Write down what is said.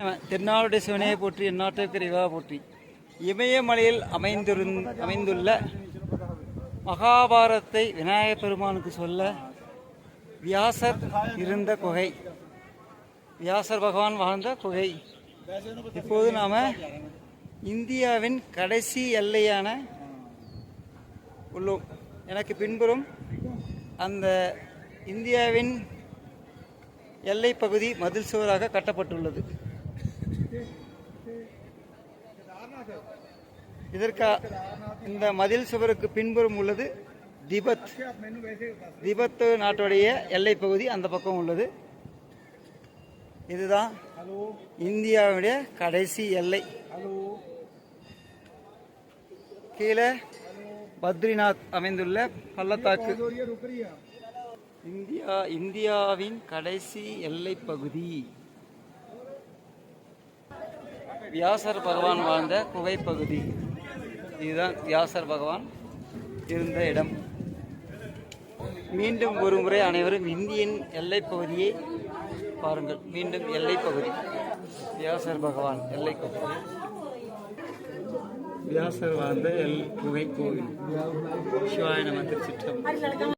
தென்னாடுடைய சிவனையை போற்றி எந்நாட்டிற்கு இறைவா போற்றி. இமயமலையில் அமைந்துள்ள மகாபாரதத்தை விநாயகப் பெருமானுக்கு சொல்ல வியாசர் இருந்த குகை, வியாசர் பகவான் வாழ்ந்த குகை. இப்போது நாம் இந்தியாவின் கடைசி எல்லையான உள்ளோம். எனக்கு பின்புறம் அந்த இந்தியாவின் எல்லை பகுதி மதில் சுவராக கட்டப்பட்டுள்ளது. இந்த மதில் சுவருக்கு பின்புறம் உள்ளது திபெத் நாட்டுடைய எல்லை பகுதி அந்த பக்கம் உள்ளது. இதுதான் இந்தியாவுடைய கடைசி எல்லை. கீழே பத்ரிநாத் அமைந்துள்ள பள்ளத்தாக்கு இந்தியாவின் கடைசி எல்லை பகுதி. வியாசர் பகவான் வாழ்ந்த குகை பகுதி. இதுதான் வியாசர் பகவான் இருந்த இடம். மீண்டும் ஒரு முறை அனைவரும் இந்தியன் எல்லை பகுதியை பாருங்கள். மீண்டும் எல்லை பகுதி வியாசர் பகவான் எல்லை பகுதி. வியாசர் வாழ்ந்த குகை கோவில். சிவாய நம. திருச்சிற்றம்பலம்.